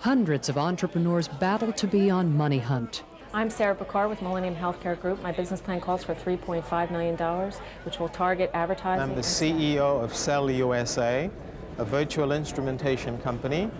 Hundreds of entrepreneurs battle to be on Money Hunt. I'm Sarah Picard with Millennium Healthcare Group. My business plan calls for $3.5 million, which will target advertising. I'm the CEO of Cell USA, a virtual instrumentation company.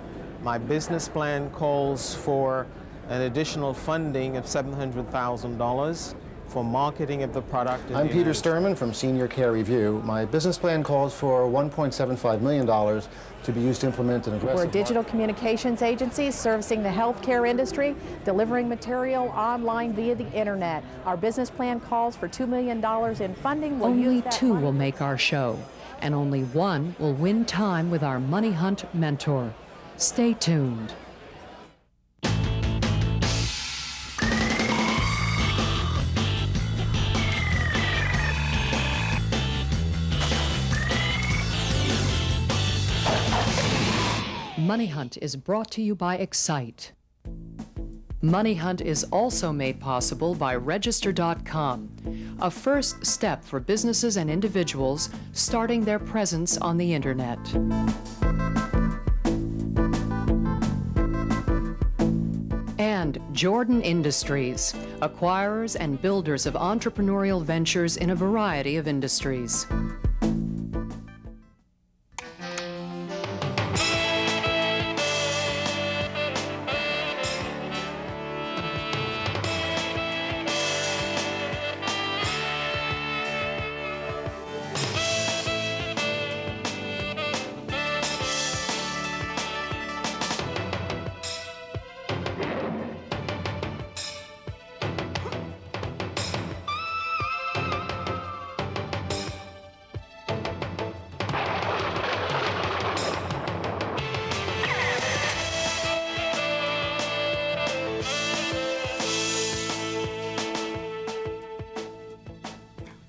My business plan calls for an additional funding of $700,000 for marketing of the product. I'm Peter Sturman from Senior Care Review. My business plan calls for $1.75 million to be used to implement an aggressive... We're a digital communications agency servicing the healthcare industry, delivering material online via the internet. Our business plan calls for $2 million in funding. Only two will make our show, and only one will win time with our Money Hunt Mentor. Stay tuned. Money Hunt is brought to you by Excite. Money Hunt is also made possible by Register.com, a first step for businesses and individuals starting their presence on the internet. And Jordan Industries, acquirers and builders of entrepreneurial ventures in a variety of industries.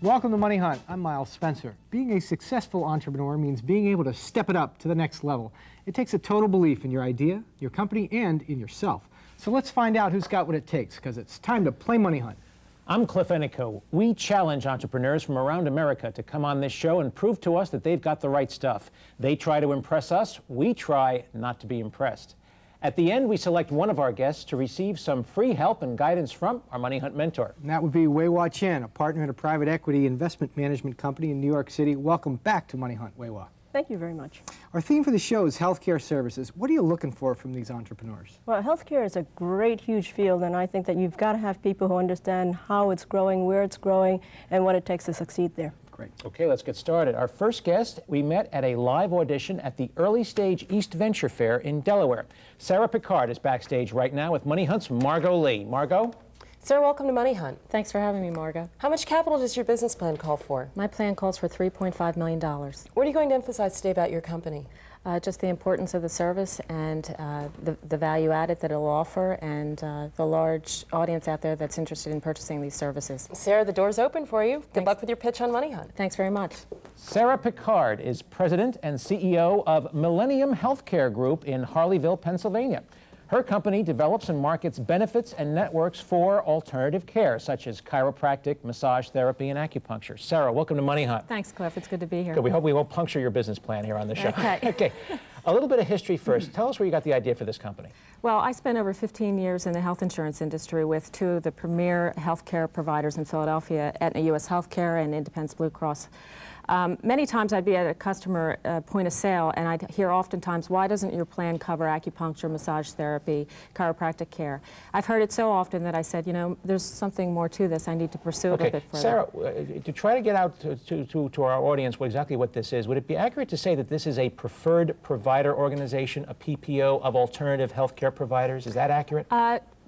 Welcome to Money Hunt. I'm Miles Spencer. Being a successful entrepreneur means being able to step it up to the next level. It takes a total belief in your idea, your company, and in yourself. So let's find out who's got what it takes, because it's time to play Money Hunt. I'm Cliff Ennico. We challenge entrepreneurs from around America to come on this show and prove to us that they've got the right stuff. They try to impress us. We try not to be impressed. At the end, we select one of our guests to receive some free help and guidance from our Money Hunt Mentor. And that would be Wei Hua Chen, a partner at a private equity investment management company in New York City. Welcome back to Money Hunt, Wei Hua. Thank you very much. Our theme for the show is healthcare services. What are you looking for from these entrepreneurs? Well, healthcare is a great, huge field, and I think that you've got to have people who understand how it's growing, where it's growing, and what it takes to succeed there. Great. Okay, let's get started. Our first guest we met at a live audition at the Early Stage East Venture Fair in Delaware. Sarah Picard is backstage right now with Money Hunt's Margot Lee. Margot? Sarah, welcome to Money Hunt. Thanks for having me, Margo. How much capital does your business plan call for? My plan calls for $3.5 million. What are you going to emphasize today about your company? Just the importance of the service and the value added that it'll offer, and the large audience out there that's interested in purchasing these services. Sarah, the door's open for you. Good Thanks. luck with your pitch on Money Hunt. Thanks very much. Sarah Picard is president and CEO of Millennium Healthcare Group in Harleyville, Pennsylvania. Her company develops and markets benefits and networks for alternative care, such as chiropractic, massage therapy, and acupuncture. Sarah, welcome to Money Hunt. Thanks, Cliff. It's good to be here. Good. We hope we won't puncture your business plan here on the show. Okay. Okay. A little bit of history first. Tell us where you got the idea for this company. Well, I spent over 15 years in the health insurance industry with two of the premier healthcare providers in Philadelphia, Aetna US Healthcare and Independence Blue Cross. Many times I'd be at a customer point of sale, and I'd hear oftentimes, why doesn't your plan cover acupuncture, massage therapy, chiropractic care? I've heard it so often that I said, you know, there's something more to this. I need to pursue it a bit further. Sarah, to try to get out to our audience exactly what this is, would it be accurate to say that this is a preferred provider organization, a PPO of alternative healthcare providers? Is that accurate?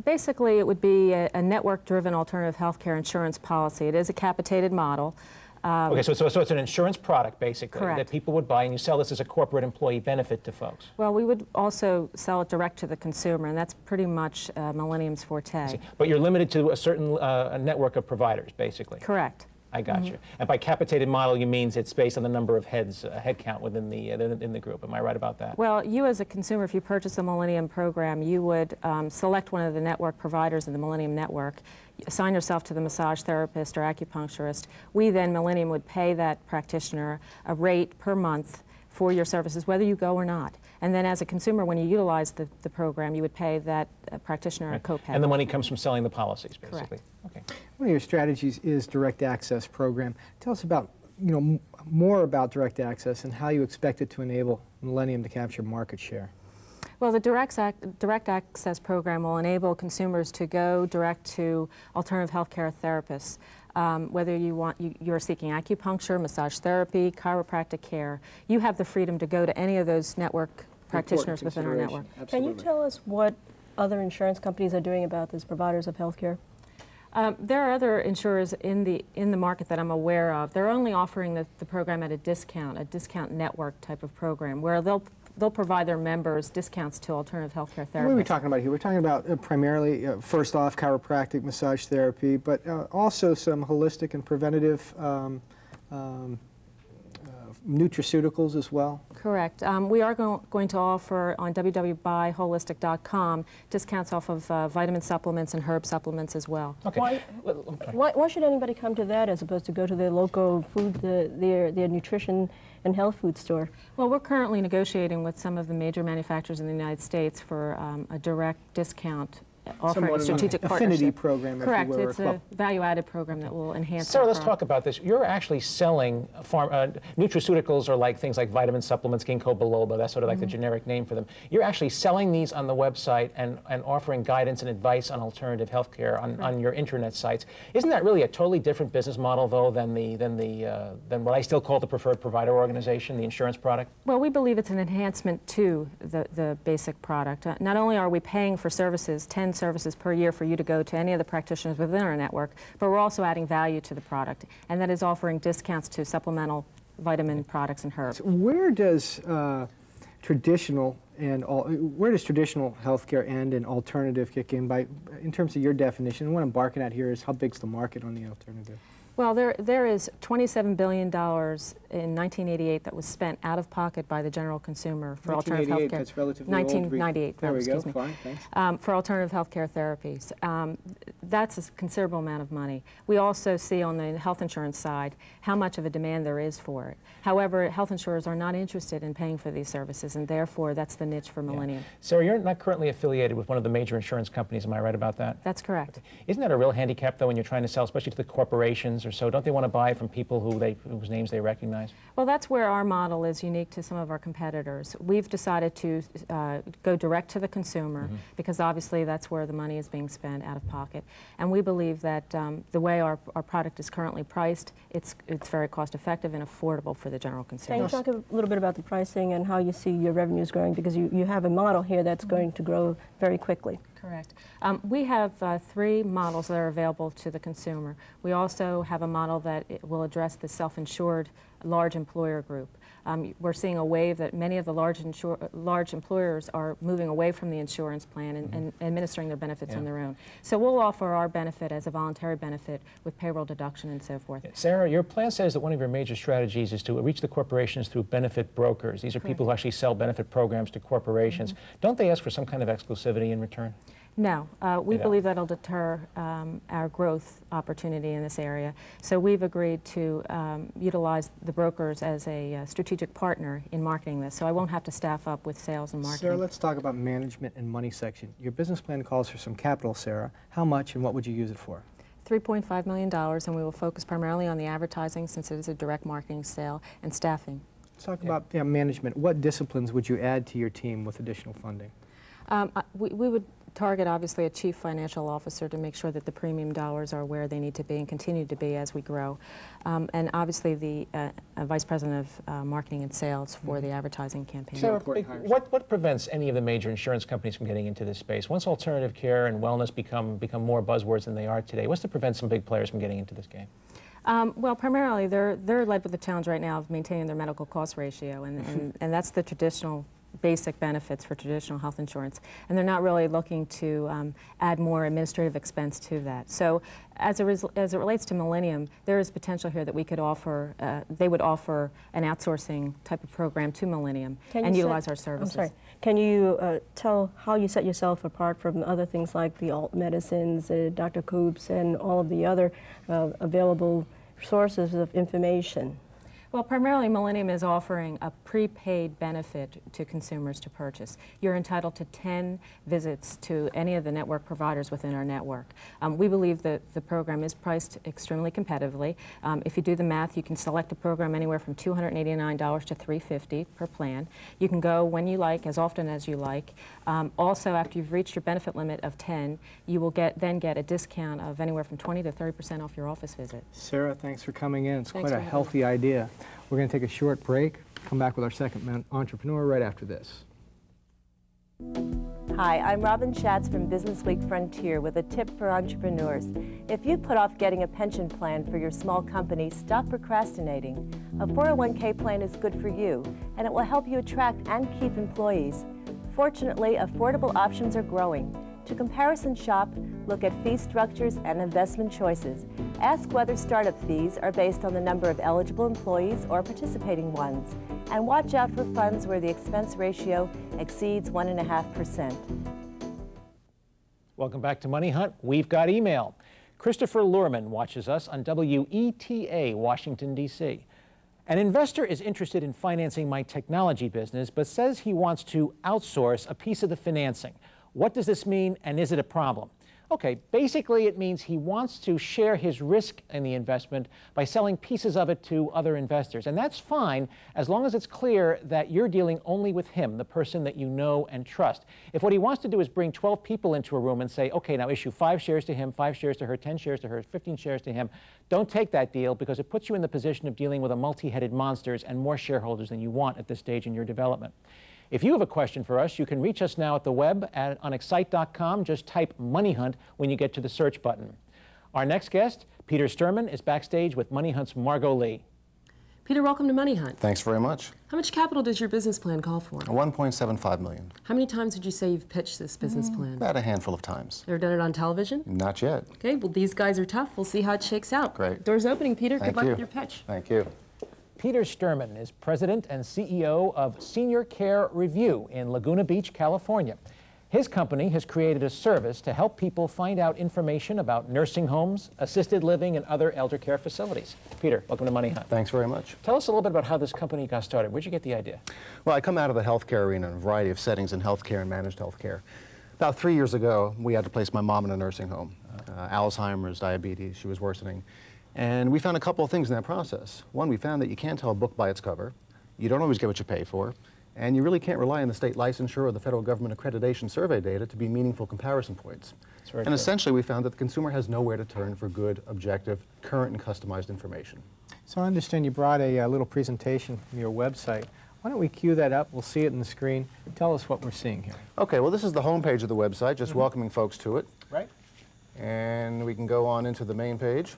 Basically, it would be a network-driven alternative healthcare insurance policy. It is a capitated model. Okay, so it's an insurance product, basically, correct, that people would buy, and you sell this as a corporate employee benefit to folks. Well, we would also sell it direct to the consumer, and that's pretty much Millennium's forte. But you're limited to a certain a network of providers, basically. Correct. I got you. And by capitated model, you mean it's based on the number of heads, head count within the group. Am I right about that? Well, you as a consumer, if you purchase a Millennium program, you would select one of the network providers in the Millennium network, assign yourself to the massage therapist or acupuncturist. We then, Millennium, would pay that practitioner a rate per month for your services, whether you go or not. And then as a consumer, when you utilize the program, you would pay that practitioner a copay. And the money comes from selling the policies, basically. Correct. Okay. One of your strategies is direct access program. Tell us about, more about direct access and how you expect it to enable Millennium to capture market share. Well, the direct access program will enable consumers to go direct to alternative healthcare therapists. Whether you're seeking acupuncture, massage therapy, chiropractic care, you have the freedom to go to any of those network practitioners within our network. Can you tell us what other insurance companies are doing about this, providers of health care? There are other insurers in the market that I'm aware of. They're only offering the program at a discount network type of program, where they'll provide their members discounts to alternative healthcare therapists. What are we talking about here? We're talking about primarily, first off, chiropractic, massage therapy, but also some holistic and preventative nutraceuticals as well? Correct. We are going to offer on www.buyholistic.com discounts off of vitamin supplements and herb supplements as well. Okay. Why should anybody come to that as opposed to go to their local food, their nutrition and health food store? Well, we're currently negotiating with some of the major manufacturers in the United States for a direct discount offering a strategic affinity partnership. program, Correct. if you will. It's a value-added program that will enhance Sarah, our let's product. talk about this. You're actually selling nutraceuticals, or like things like vitamin supplements, ginkgo biloba, that's sort of like the generic name for them. You're actually selling these on the website and offering guidance and advice on alternative healthcare on your internet sites. Isn't that really a totally different business model, though, than what I still call the preferred provider organization, the insurance product? Well, we believe it's an enhancement to the basic product. Not only are we paying for services, 10 services per year for you to go to any of the practitioners within our network, but we're also adding value to the product, and that is offering discounts to supplemental vitamin products and herbs. Where does traditional healthcare end and alternative kick in in terms of your definition? And what I'm barking at here is how big's the market on the alternative? Well, there is $27 billion in 1988 that was spent out of pocket by the general consumer for alternative health care. That's relatively 1998, old. There we go. excuse me. Fine, thanks. For alternative healthcare therapies. That's a considerable amount of money. We also see on the health insurance side how much of a demand there is for it. However, health insurers are not interested in paying for these services, and therefore that's the niche for Millennium. Sarah, you're not currently affiliated with one of the major insurance companies, am I right about that? That's correct. Isn't that a real handicap, though, when you're trying to sell, especially to the corporations or so? Don't they want to buy from people whose names they recognize? Well, that's where our model is unique to some of our competitors. We've decided to go direct to the consumer because obviously that's where the money is being spent out of pocket. And we believe that the way our product is currently priced, it's very cost effective and affordable for the general consumer. Can you talk a little bit about the pricing and how you see your revenues growing? Because you have a model here that's going to grow very quickly. Correct. We have 3 models that are available to the consumer. We also have a model that will address the self-insured large employer group. We're seeing a wave that many of the large employers are moving away from the insurance plan and administering their benefits on their own. So we'll offer our benefit as a voluntary benefit with payroll deduction and so forth. Sarah, your plan says that one of your major strategies is to reach the corporations through benefit brokers. These are people who actually sell benefit programs to corporations. Don't they ask for some kind of exclusivity in return? No, we believe that'll deter our growth opportunity in this area. So we've agreed to utilize the brokers as a strategic partner in marketing this. So I won't have to staff up with sales and marketing. Sarah, let's talk about management and money section. Your business plan calls for some capital, Sarah. How much and what would you use it for? $3.5 million, and we will focus primarily on the advertising since it is a direct marketing sale, and staffing. Let's talk about management. What disciplines would you add to your team with additional funding? We would target, obviously, a chief financial officer to make sure that the premium dollars are where they need to be and continue to be as we grow. And obviously the vice president of marketing and sales for the advertising campaign. Sarah, what prevents any of the major insurance companies from getting into this space? Once alternative care and wellness become more buzzwords than they are today, what's to prevent some big players from getting into this game? Well, primarily they're led with the challenge right now of maintaining their medical cost ratio, and that's the traditional basic benefits for traditional health insurance, and they're not really looking to add more administrative expense to that. So as it relates to Millennium, there is potential here that we could offer, they would offer an outsourcing type of program to Millennium and utilize our services. I'm sorry. Can you tell how you set yourself apart from other things like the alt medicines, Dr. Coops, and all of the other available sources of information? Well, primarily Millennium is offering a prepaid benefit to consumers to purchase. You're entitled to 10 visits to any of the network providers within our network. We believe that the program is priced extremely competitively. If you do the math, you can select a program anywhere from $289 to $350 per plan. You can go when you like, as often as you like. Also, after you've reached your benefit limit of 10, you will then get a discount of anywhere from 20 to 30% off your office visit. Sarah, thanks for coming in. It's Thanks quite a healthy idea. We're going to take a short break, come back with our second entrepreneur right after this. Hi, I'm Robin Schatz from Business Week Frontier with a tip for entrepreneurs. If you put off getting a pension plan for your small company, stop procrastinating. A 401k plan is good for you, and it will help you attract and keep employees. Fortunately, affordable options are growing. To comparison shop, look at fee structures and investment choices. Ask whether startup fees are based on the number of eligible employees or participating ones. And watch out for funds where the expense ratio exceeds 1.5%. Welcome back to Money Hunt. We've got email. Christopher Lurman watches us on WETA, Washington, D.C. An investor is interested in financing my technology business, but says he wants to outsource a piece of the financing. What does this mean, and is it a problem? Okay, basically it means he wants to share his risk in the investment by selling pieces of it to other investors. And that's fine as long as it's clear that you're dealing only with him, the person that you know and trust. If what he wants to do is bring 12 people into a room and say, okay, now issue 5 shares to him, 5 shares to her, 10 shares to her, 15 shares to him, don't take that deal because it puts you in the position of dealing with a multi-headed monsters and more shareholders than you want at this stage in your development. If you have a question for us, you can reach us now at the web on excite.com. Just type Money Hunt when you get to the search button. Our next guest, Peter Sturman, is backstage with Money Hunt's Margot Lee. Peter, welcome to Money Hunt. Thanks very much. How much capital does your business plan call for? $1.75 million. How many times would you say you've pitched this business plan? About a handful of times. Ever done it on television? Not yet. Okay, well, these guys are tough. We'll see how it shakes out. Great. Door's opening, Peter. Thank Good luck you. with your pitch. Thank you. Peter Sturman is president and CEO of Senior Care Review in Laguna Beach, California. His company has created a service to help people find out information about nursing homes, assisted living, and other elder care facilities. Peter, welcome to Money Hunt. Thanks very much. Tell us a little bit about how this company got started. Where'd you get the idea? Well, I come out of the healthcare arena in a variety of settings in healthcare and managed healthcare. About 3 years ago, we had to place my mom in a nursing home. Alzheimer's, diabetes, she was worsening. And we found a couple of things in that process. One, we found that you can't tell a book by its cover. You don't always get what you pay for. And you really can't rely on the state licensure or the federal government accreditation survey data to be meaningful comparison points. And essentially, we found that the consumer has nowhere to turn for good, objective, current, and customized information. So I understand you brought a little presentation from your website. Why don't we cue that up? We'll see it on the screen. Tell us what we're seeing here. Okay, well, this is the home page of the website, just welcoming folks to it. Right. And we can go on into the main page.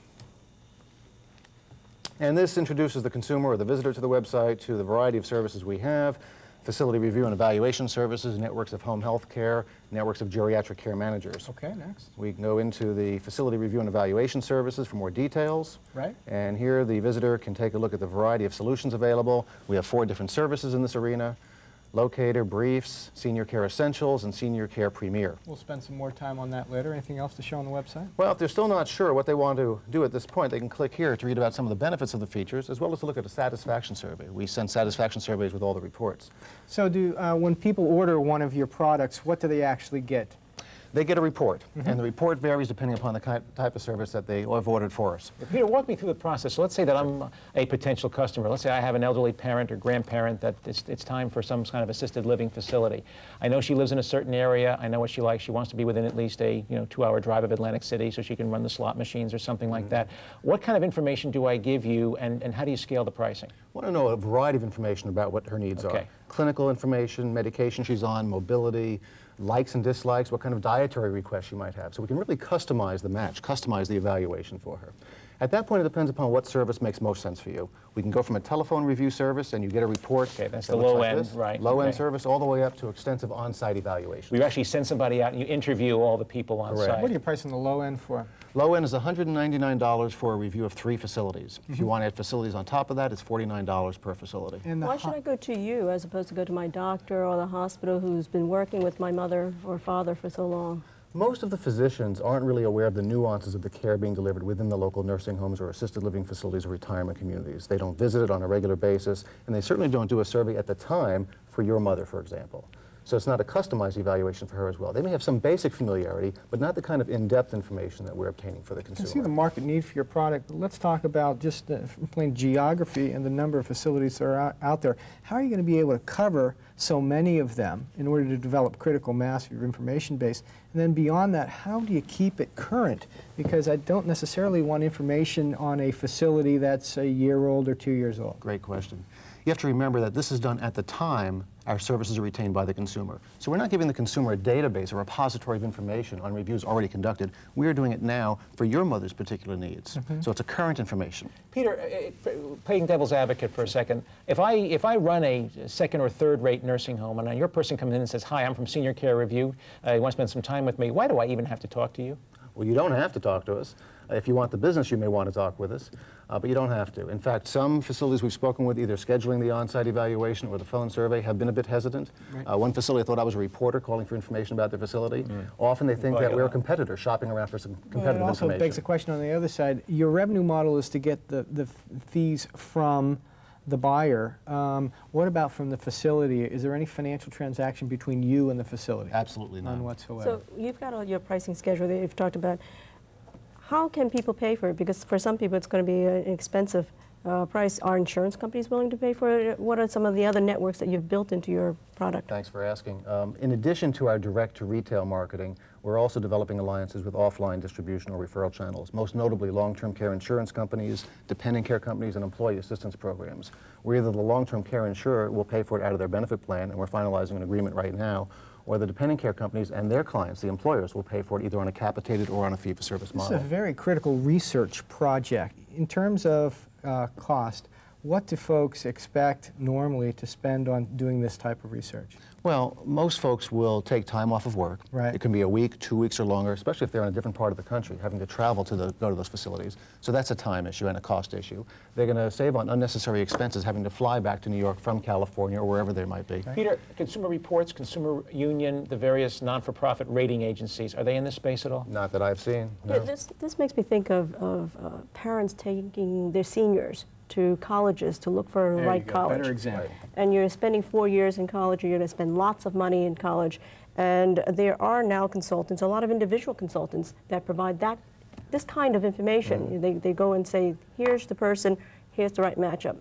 And this introduces the consumer or the visitor to the website to the variety of services we have: facility review and evaluation services, networks of home health care, networks of geriatric care managers. Okay, next. We can go into the facility review and evaluation services for more details. Right. And here the visitor can take a look at the variety of solutions available. We have 4 different services in this arena: Locator, Briefs, Senior Care Essentials, and Senior Care Premier. We'll spend some more time on that later. Anything else to show on the website? Well, if they're still not sure what they want to do at this point, they can click here to read about some of the benefits of the features, as well as to look at a satisfaction survey. We send satisfaction surveys with all the reports. So when people order one of your products, what do they actually get? They get a report, and the report varies depending upon the type of service that they have ordered for us. Peter, walk me through the process. So let's say that I'm a potential customer. Let's say I have an elderly parent or grandparent that it's time for some kind of assisted living facility. I know she lives in a certain area. I know what she likes. She wants to be within at least a 2-hour drive of Atlantic City so she can run the slot machines or something like that. What kind of information do I give you, and how do you scale the pricing? I want to know a variety of information about what her needs are. Clinical information, medication she's on, mobility, likes and dislikes, what kind of dietary requests she might have. So we can really customize the match, customize the evaluation for her. At that point, it depends upon what service makes most sense for you. We can go from a telephone review service, and you get a report. Okay, that's the low end, right? Low end service, all the way up to extensive on-site evaluation. You actually send somebody out and you interview all the people on site. What are you pricing the low end for? Low end is $199 for a review of 3 facilities. If you want to add facilities on top of that, it's $49 per facility. And why should I go to you as opposed to go to my doctor or the hospital who's been working with my mother or father for so long? Most of the physicians aren't really aware of the nuances of the care being delivered within the local nursing homes or assisted living facilities or retirement communities. They don't visit it on a regular basis, and they certainly don't do a survey at the time for your mother, for example. So it's not a customized evaluation for her as well. They may have some basic familiarity, but not the kind of in-depth information that we're obtaining for the I consumer. see the market need for your product, but let's talk about just plain geography and the number of facilities that are out there. How are you going to be able to cover so many of them in order to develop critical mass of your information base? And then beyond that, how do you keep it current? Because I don't necessarily want information on a facility that's a year old or 2 years old. Great question. You have to remember that this is done at the time our services are retained by the consumer. So we're not giving the consumer a database, a repository of information on reviews already conducted. We're doing it now for your mother's particular needs. So it's a current information. Peter, playing devil's advocate for a second, if I run a second or third rate nursing home and your person comes in and says, hi, I'm from Senior Care Review, you want to spend some time with me, why do I even have to talk to you? Well, you don't have to talk to us. If you want the business, you may want to talk with us, but you don't have to. In fact, some facilities we've spoken with, either scheduling the on-site evaluation or the phone survey, have been a bit hesitant. Right. One facility thought I was a reporter calling for information about their facility. Often they think that we're a competitor shopping around for some competitive information. It also begs the question on the other side. Your revenue model is to get the fees from the buyer. What about from the facility? Is there any financial transaction between you and the facility? Absolutely not. None whatsoever. So you've got all your pricing schedule that you've talked about. How can people pay for it? Because for some people it's going to be an expensive price. Are insurance companies willing to pay for it? What are some of the other networks that you've built into your product? Thanks for asking. In addition to our direct-to-retail marketing, we're also developing alliances with offline distribution or referral channels, most notably long-term care insurance companies, dependent care companies, and employee assistance programs, where either the long-term care insurer will pay for it out of their benefit plan, and we're finalizing an agreement right now, or the dependent care companies and their clients, the employers, will pay for it either on a capitated or on a fee-for-service model. This is a very critical research project. In terms of cost, what do folks expect normally to spend on doing this type of research? Well, most folks will take time off of work. Right. It can be a week, 2 weeks or longer, especially if they're in a different part of the country, having to travel to go to those facilities. So that's a time issue and a cost issue. They're going to save on unnecessary expenses having to fly back to New York from California or wherever they might be. Right. Peter, Consumer Reports, Consumer Union, the various non-for-profit rating agencies, are they in this space at all? Not that I've seen. No. Yeah, this makes me think of parents taking their seniors to colleges to look for the right college. Better example. And you're spending 4 years in college, and you're going to spend lots of money in college. And there are now consultants, a lot of individual consultants that provide this kind of information. They go and say, here's the person, here's the right matchup.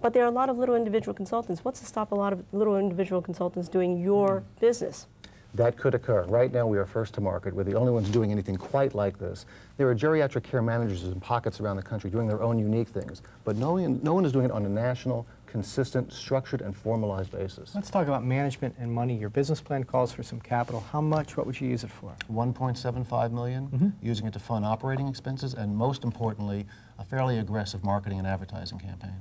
But there are a lot of little individual consultants. What's to stop a lot of little individual consultants doing your business? That could occur. Right now we are first to market. We're the only ones doing anything quite like this. There are geriatric care managers in pockets around the country doing their own unique things, but no one is doing it on a national, consistent, structured, and formalized basis. Let's talk about management and money. Your business plan calls for some capital. How much? What would you use it for? $1.75 million, using it to fund operating expenses, and most importantly, a fairly aggressive marketing and advertising campaign.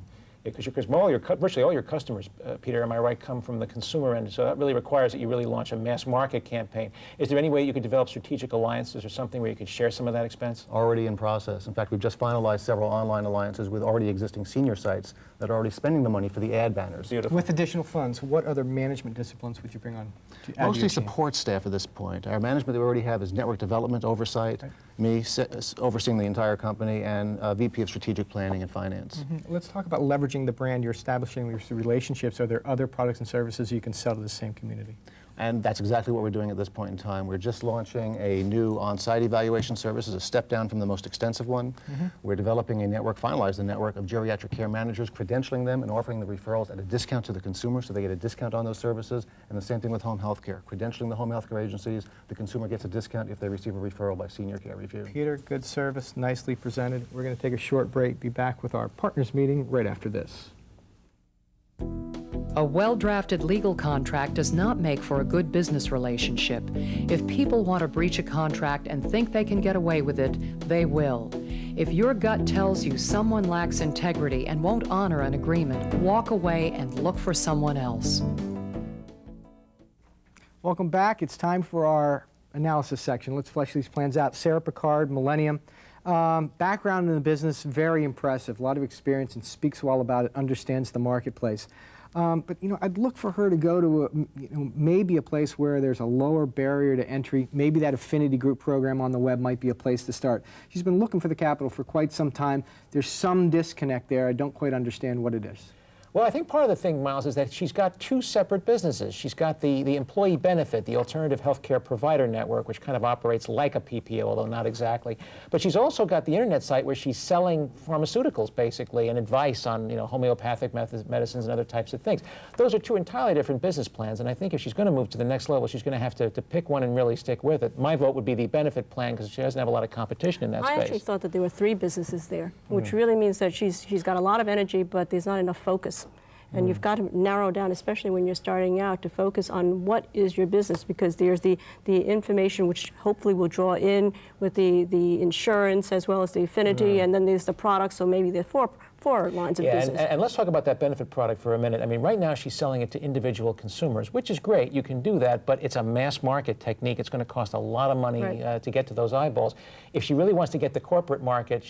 Because virtually all your customers, Peter, am I right, come from the consumer end, so that really requires that you really launch a mass market campaign. Is there any way you could develop strategic alliances or something where you could share some of that expense? Already in process. In fact, we've just finalized several online alliances with already existing senior sites that are already spending the money for the ad banners. Beautiful. With additional funds, what other management disciplines would you bring on to add to Mostly your team? support staff at this point. Our management that we already have is network development oversight, me overseeing the entire company, and VP of strategic planning and finance. Let's talk about leveraging the brand. You're establishing these relationships. Are there other products and services you can sell to the same community? And that's exactly what we're doing at this point in time. We're just launching a new on-site evaluation service as a step down from the most extensive one. We're developing a network, finalized a network of geriatric care managers, credentialing them and offering the referrals at a discount to the consumer, so they get a discount on those services. And the same thing with home health care. Credentialing the home health care agencies, the consumer gets a discount if they receive a referral by Senior Care Review. Peter, good service, nicely presented. We're going to take a short break, be back with our partners meeting right after this. A well-drafted legal contract does not make for a good business relationship. If people want to breach a contract and think they can get away with it, they will. If your gut tells you someone lacks integrity and won't honor an agreement, walk away and look for someone else. Welcome back. It's time for our analysis section. Let's flesh these plans out. Sarah Picard, Millennium. Background in the business, very impressive. A lot of experience and speaks well about it, understands the marketplace. But I'd look for her to go to maybe a place where there's a lower barrier to entry. Maybe that affinity group program on the web might be a place to start. She's been looking for the capital for quite some time. There's some disconnect there. I don't quite understand what it is. Well, I think part of the thing, Miles, is that she's got two separate businesses. She's got the employee benefit, the alternative healthcare provider network, which kind of operates like a PPO, although not exactly. But she's also got the internet site where she's selling pharmaceuticals, basically, and advice on homeopathic medicines and other types of things. Those are two entirely different business plans, and I think if she's going to move to the next level, she's going to have to pick one and really stick with it. My vote would be the benefit plan because she doesn't have a lot of competition in that space. I actually thought that there were 3 businesses there, which really means that she's got a lot of energy, but there's not enough focus. And you've got to narrow down, especially when you're starting out, to focus on what is your business, because there's the information which hopefully will draw in with the insurance as well as the affinity, and then there's the products, so maybe there are four lines of business. And let's talk about that benefit product for a minute. I mean, right now she's selling it to individual consumers, which is great. You can do that, but it's a mass market technique. It's going to cost a lot of money to get to those eyeballs. If she really wants to get the corporate market,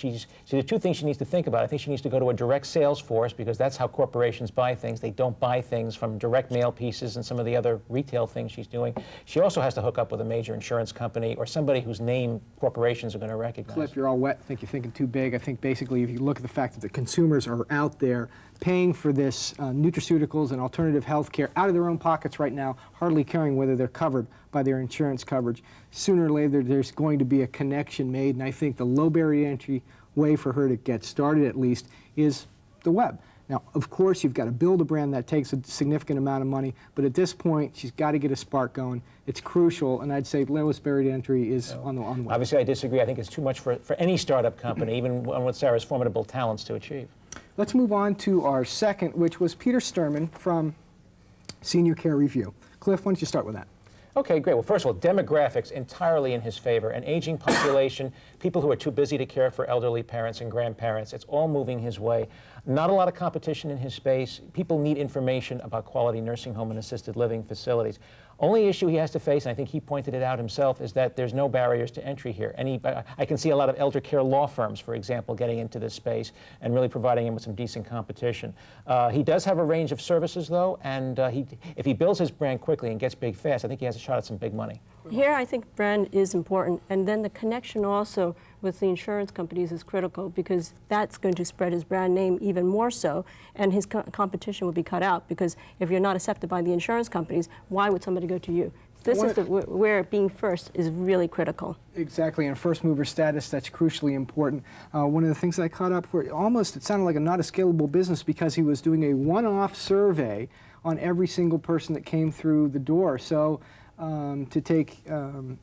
there are 2 things she needs to think about. I think she needs to go to a direct sales force, because that's how corporations buy things. They don't buy things from direct mail pieces and some of the other retail things she's doing. She also has to hook up with a major insurance company or somebody whose name corporations are going to recognize. Cliff, you're all wet. I think you're thinking too big. I think basically if you look at the fact that the consumers are out there paying for this nutraceuticals and alternative health care out of their own pockets right now, hardly caring whether they're covered by their insurance coverage. Sooner or later, there's going to be a connection made, and I think the low barrier entry way for her to get started, at least, is the web. Now, of course, you've got to build a brand that takes a significant amount of money, but at this point, she's got to get a spark going. It's crucial, and I'd say lowest barrier to entry is on the web. Obviously, I disagree. I think it's too much for any startup company, even one with Sarah's formidable talents, to achieve. Let's move on to our second, which was Peter Sturman from Senior Care Review. Cliff, why don't you start with that? Okay, great. Well, first of all, demographics entirely in his favor. An aging population, people who are too busy to care for elderly parents and grandparents, it's all moving his way. Not a lot of competition in his space. People need information about quality nursing home and assisted living facilities. Only issue he has to face, and I think he pointed it out himself, is that there's no barriers to entry here. I can see a lot of elder care law firms, for example, getting into this space and really providing him with some decent competition. He does have a range of services, though, and if he builds his brand quickly and gets big fast, I think he has a shot at some big money. Here, I think brand is important, and then the connection also with the insurance companies is critical, because that's going to spread his brand name even more so, and his competition will be cut out, because if you're not accepted by the insurance companies, why would somebody go to you? This is where being first is really critical. Exactly, and first mover status, that's crucially important. One of the things I caught up for, it sounded like not a scalable business, because he was doing a one-off survey on every single person that came through the door. So to take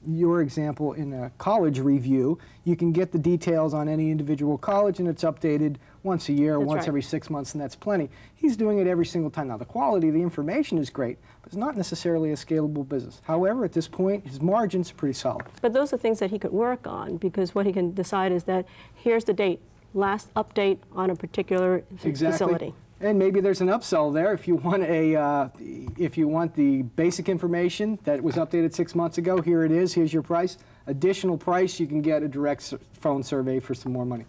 your example in a college review, you can get the details on any individual college, and it's updated once a year, once every 6 months, and that's plenty. He's doing it every single time. Now, the quality of the information is great, but it's not necessarily a scalable business. However, at this point, his margins are pretty solid. But those are things that he could work on, because what he can decide is that here's the date, last update on a particular facility. And maybe there's an upsell there if you want the basic information that was updated 6 months ago. Here it is. Here's your price. Additional price, you can get a direct phone survey for some more money.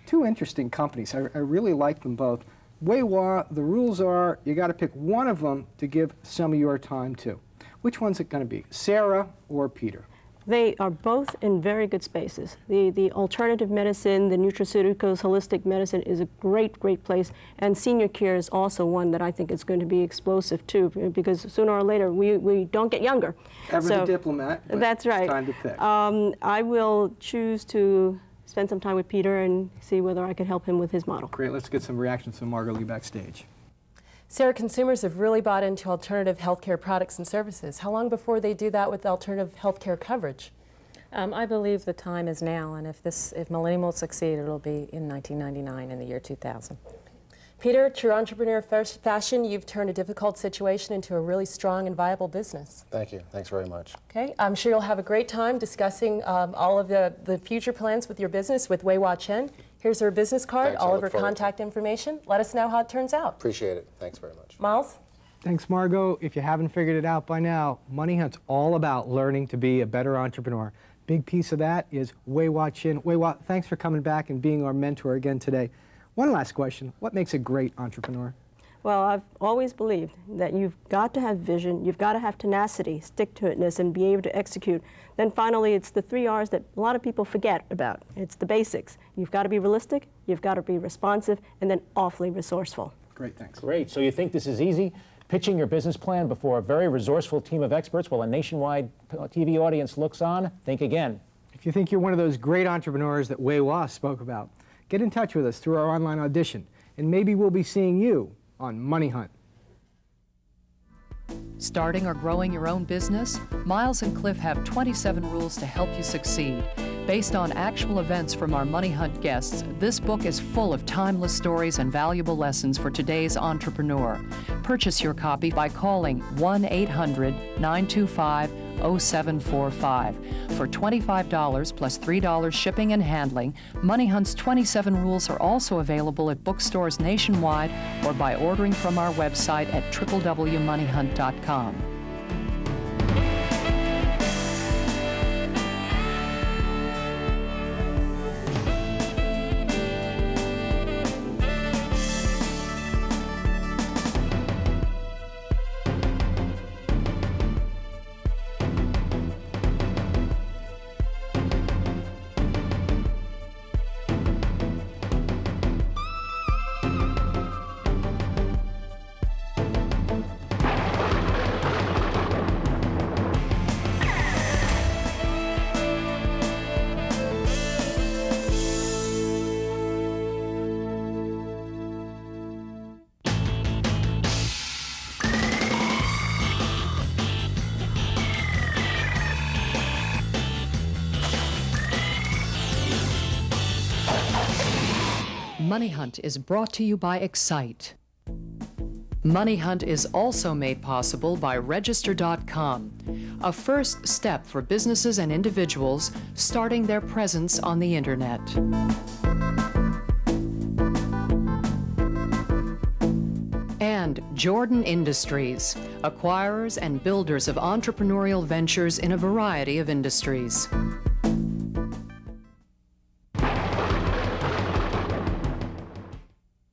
2 interesting companies. I really like them both. Weiwa, the rules are you got to pick one of them to give some of your time to. Which one's it going to be, Sarah or Peter? They are both in very good spaces. The alternative medicine, the nutraceuticals, holistic medicine is a great, great place. And senior care is also one that I think is going to be explosive too, because sooner or later we don't get younger. Ever the diplomat, but that's right. It's time to pick. I will choose to spend some time with Peter and see whether I can help him with his model. Great. Let's get some reactions from Margot Lee backstage. Sarah, consumers have really bought into alternative healthcare products and services. How long before they do that with alternative healthcare coverage? I believe the time is now, and if Millennium will succeed, it'll be in 1999, in the year 2000. Peter, true entrepreneur fashion, you've turned a difficult situation into a really strong and viable business. Thank you. Thanks very much. Okay, I'm sure you'll have a great time discussing all of the future plans with your business with Wei Hua Chen. Here's her business card, Thanks, all of her contact information. Let us know how it turns out. Appreciate it. Thanks very much. Miles? Thanks, Margot. If you haven't figured it out by now, Money Hunt's all about learning to be a better entrepreneur. Big piece of that is Wei Hua Chen. Wei Hua, thanks for coming back and being our mentor again today. One last question. What makes a great entrepreneur? Well, I've always believed that you've got to have vision, you've got to have tenacity, stick-to-itness, and be able to execute. Then finally, it's the 3 R's that a lot of people forget about. It's the basics. You've got to be realistic, you've got to be responsive, and then awfully resourceful. Great, thanks. Great. So you think this is easy? Pitching your business plan before a very resourceful team of experts while a nationwide TV audience looks on? Think again. If you think you're one of those great entrepreneurs that Wei Wa spoke about, get in touch with us through our online audition, and maybe we'll be seeing you on Money Hunt. Starting or growing your own business? Miles and Cliff have 27 rules to help you succeed. Based on actual events from our Money Hunt guests, this book is full of timeless stories and valuable lessons for today's entrepreneur. Purchase your copy by calling 1-800-925-0745. For $25 plus $3 shipping and handling, Money Hunt's 27 rules are also available at bookstores nationwide or by ordering from our website at www.moneyhunt.com. Money Hunt is brought to you by Excite. Money Hunt is also made possible by register.com, a first step for businesses and individuals starting their presence on the internet. And Jordan Industries, acquirers and builders of entrepreneurial ventures in a variety of industries.